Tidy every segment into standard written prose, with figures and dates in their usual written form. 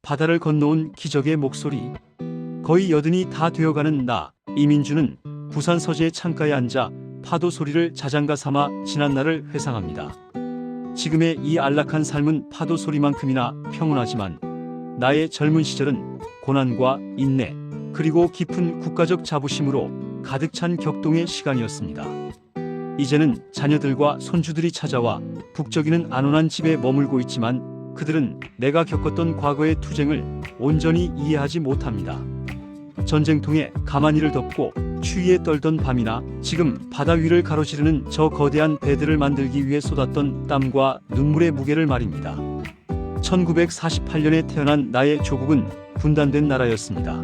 바다를 건너온 기적의 목소리. 거의 여든이 다 되어가는 나 이민주는 부산 서재의 창가에 앉아 파도 소리를 자장가 삼아 지난 날을 회상합니다. 지금의 이 안락한 삶은 파도 소리만큼이나 평온하지만 나의 젊은 시절은 고난과 인내 그리고 깊은 국가적 자부심으로 가득 찬 격동의 시간이었습니다. 이제는 자녀들과 손주들이 찾아와 북적이는 안온한 집에 머물고 있지만 그들은 내가 겪었던 과거의 투쟁을 온전히 이해하지 못합니다. 전쟁통에 가만히를 덮고 추위에 떨던 밤이나 지금 바다 위를 가로지르는 저 거대한 배들을 만들기 위해 쏟았던 땀과 눈물의 무게를 말입니다. 1948년에 태어난 나의 조국은 분단된 나라였습니다.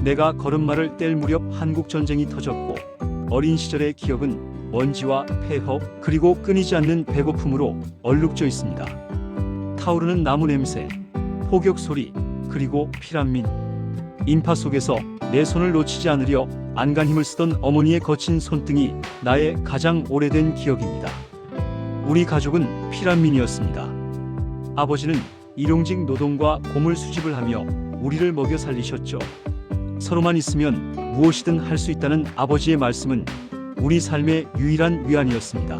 내가 걸음마를 뗄 무렵 한국전쟁이 터졌고 어린 시절의 기억은 먼지와 폐허 그리고 끊이지 않는 배고픔으로 얼룩져 있습니다. 타오르는 나무 냄새, 포격 소리, 그리고 피란민. 인파 속에서 내 손을 놓치지 않으려 안간 힘을 쓰던 어머니의 거친 손등이 나의 가장 오래된 기억입니다. 우리 가족은 피란민이었습니다. 아버지는 일용직 노동과 고물 수집을 하며 우리를 먹여 살리셨죠. 서로만 있으면 무엇이든 할 수 있다는 아버지의 말씀은 우리 삶의 유일한 위안이었습니다.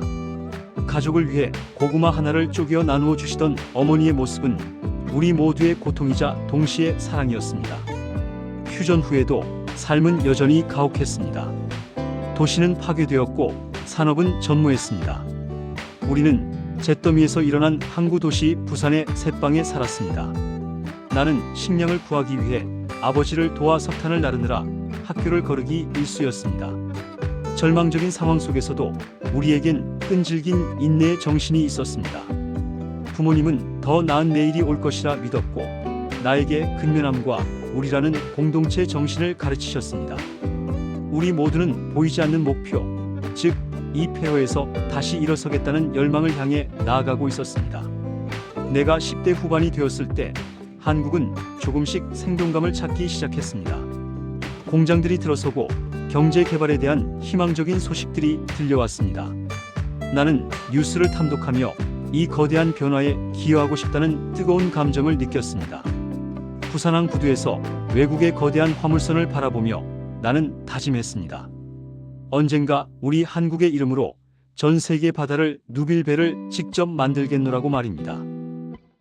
가족을 위해 고구마 하나를 쪼개어 나누어 주시던 어머니의 모습은 우리 모두의 고통이자 동시에 사랑이었습니다. 휴전 후에도 삶은 여전히 가혹했습니다. 도시는 파괴되었고 산업은 전무했습니다. 우리는 잿더미에서 일어난 항구 도시 부산의 새방에 살았습니다. 나는 식량을 구하기 위해 아버지를 도와 석탄을 나르느라 학교를 거르기 일쑤였습니다. 절망적인 상황 속에서도 우리에겐 끈질긴 인내의 정신이 있었습니다. 부모님은 더 나은 내일이 올 것이라 믿었고 나에게 근면함과 우리라는 공동체 정신을 가르치셨습니다. 우리 모두는 보이지 않는 목표, 즉 이 폐허에서 다시 일어서겠다는 열망을 향해 나아가고 있었습니다. 내가 10대 후반이 되었을 때 한국은 조금씩 생동감을 찾기 시작했습니다. 공장들이 들어서고 경제 개발에 대한 희망적인 소식들이 들려왔습니다. 나는 뉴스를 탐독하며 이 거대한 변화에 기여하고 싶다는 뜨거운 감정을 느꼈습니다. 부산항 부두에서 외국의 거대한 화물선을 바라보며 나는 다짐했습니다. 언젠가 우리 한국의 이름으로 전 세계 바다를 누빌 배를 직접 만들겠노라고 말입니다.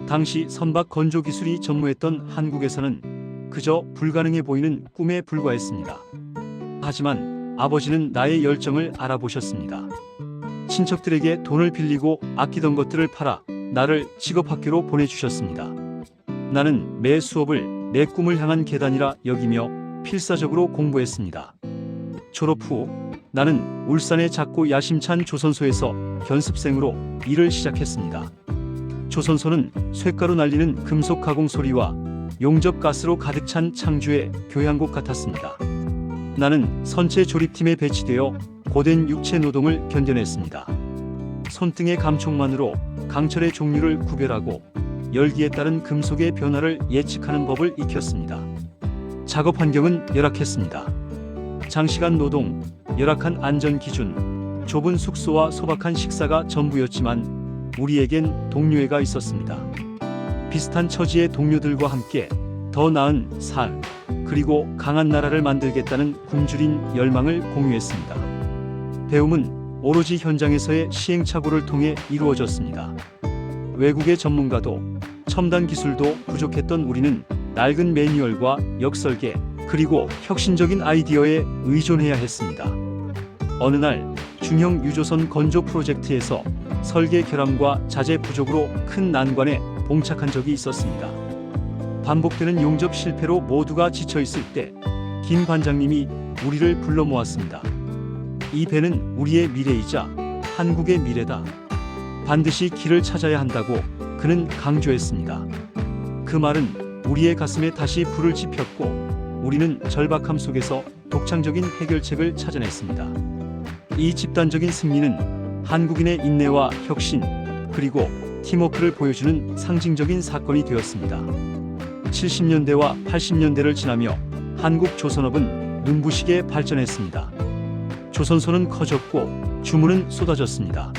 당시 선박 건조 기술이 전무했던 한국에서는 그저 불가능해 보이는 꿈에 불과했습니다. 하지만 아버지는 나의 열정을 알아보셨습니다. 친척들에게 돈을 빌리고 아끼던 것들을 팔아 나를 직업학교로 보내주셨습니다. 나는 매 수업을 내 꿈을 향한 계단이라 여기며 필사적으로 공부했습니다. 졸업 후 나는 울산의 작고 야심찬 조선소에서 견습생으로 일을 시작했습니다. 조선소는 쇳가루 날리는 금속 가공 소리와 용접 가스로 가득 찬 창주의 교향곡 같았습니다. 나는 선체 조립팀에 배치되어 고된 육체 노동을 견뎌냈습니다. 손등의 감촉만으로 강철의 종류를 구별하고 열기에 따른 금속의 변화를 예측하는 법을 익혔습니다. 작업 환경은 열악했습니다. 장시간 노동, 열악한 안전 기준, 좁은 숙소와 소박한 식사가 전부였지만 우리에겐 동료애가 있었습니다. 비슷한 처지의 동료들과 함께 더 나은 삶, 그리고 강한 나라를 만들겠다는 굶주린 열망을 공유했습니다. 배움은 오로지 현장에서의 시행착오를 통해 이루어졌습니다. 외국의 전문가도 첨단 기술도 부족했던 우리는 낡은 매뉴얼과 역설계 그리고 혁신적인 아이디어에 의존해야 했습니다. 어느 날 중형 유조선 건조 프로젝트에서 설계 결함과 자재 부족으로 큰 난관에 봉착한 적이 있었습니다. 반복되는 용접 실패로 모두가 지쳐있을 때 김 반장님이 우리를 불러 모았습니다. 이 배는 우리의 미래이자 한국의 미래다. 반드시 길을 찾아야 한다고 그는 강조했습니다. 그 말은 우리의 가슴에 다시 불을 지폈고 우리는 절박함 속에서 독창적인 해결책을 찾아냈습니다. 이 집단적인 승리는 한국인의 인내와 혁신 그리고 팀워크를 보여주는 상징적인 사건이 되었습니다. 70년대와 80년대를 지나며 한국 조선업은 눈부시게 발전했습니다. 조선소는 커졌고 주문은 쏟아졌습니다.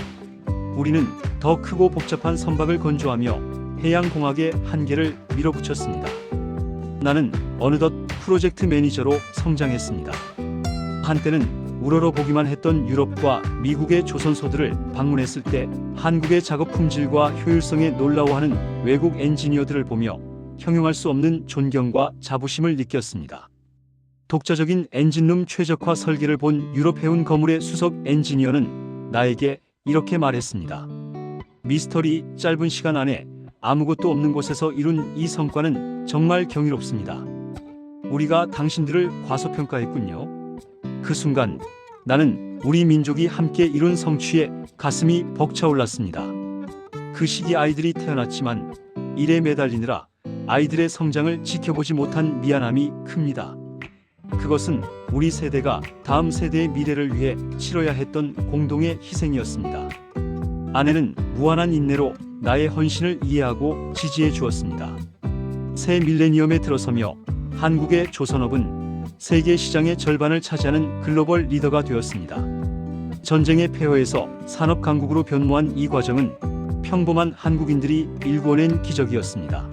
우리는 더 크고 복잡한 선박을 건조하며 해양공학의 한계를 밀어붙였습니다. 나는 어느덧 프로젝트 매니저로 성장했습니다. 한때는 우러러보기만 했던 유럽과 미국의 조선소들을 방문했을 때 한국의 작업 품질과 효율성에 놀라워하는 외국 엔지니어들을 보며 형용할 수 없는 존경과 자부심을 느꼈습니다. 독자적인 엔진룸 최적화 설계를 본 유럽 해운 거물의 수석 엔지니어는 나에게 이렇게 말했습니다. 미스터리, 짧은 시간 안에 아무것도 없는 곳에서 이룬 이 성과는 정말 경이롭습니다. 우리가 당신들을 과소평가했군요. 그 순간 나는 우리 민족이 함께 이룬 성취에 가슴이 벅차올랐습니다. 그 시기 아이들이 태어났지만 일에 매달리느라 아이들의 성장을 지켜보지 못한 미안함이 큽니다. 그것은 우리 세대가 다음 세대의 미래를 위해 치러야 했던 공동의 희생이었습니다. 아내는 무한한 인내로 나의 헌신을 이해하고 지지해 주었습니다. 새 밀레니엄에 들어서며 한국의 조선업은 세계 시장의 절반을 차지하는 글로벌 리더가 되었습니다. 전쟁의 폐허에서 산업 강국으로 변모한 이 과정은 평범한 한국인들이 일궈낸 기적이었습니다.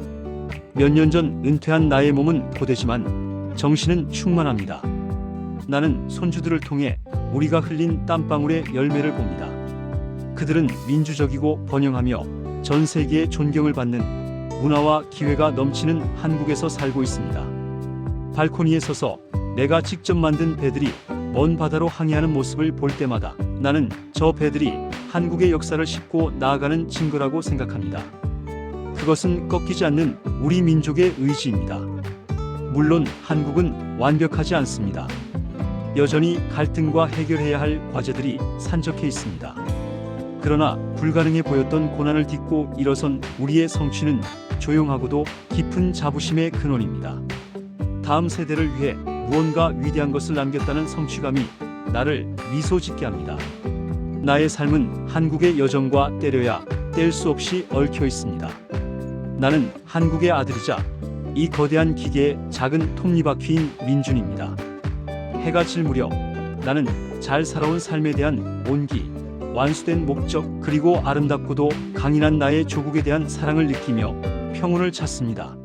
몇 년 전 은퇴한 나의 몸은 고되지만 정신은 충만합니다. 나는 손주들을 통해 우리가 흘린 땀방울의 열매를 봅니다. 그들은 민주적이고 번영하며 전 세계의 존경을 받는 문화와 기회가 넘치는 한국에서 살고 있습니다. 발코니에 서서 내가 직접 만든 배들이 먼 바다로 항해하는 모습을 볼 때마다 나는 저 배들이 한국의 역사를 싣고 나아가는 증거라고 생각합니다. 그것은 꺾이지 않는 우리 민족의 의지입니다. 물론 한국은 완벽하지 않습니다. 여전히 갈등과 해결해야 할 과제들이 산적해 있습니다. 그러나 불가능해 보였던 고난을 딛고 일어선 우리의 성취는 조용하고도 깊은 자부심의 근원입니다. 다음 세대를 위해 무언가 위대한 것을 남겼다는 성취감이 나를 미소 짓게 합니다. 나의 삶은 한국의 여정과 때려야 뗄 수 없이 얽혀 있습니다. 나는 한국의 아들이자 이 거대한 기계의 작은 톱니바퀴인 민준입니다. 해가 질 무렵 나는 잘 살아온 삶에 대한 온기, 완수된 목적, 그리고 아름답고도 강인한 나의 조국에 대한 사랑을 느끼며 평온을 찾습니다.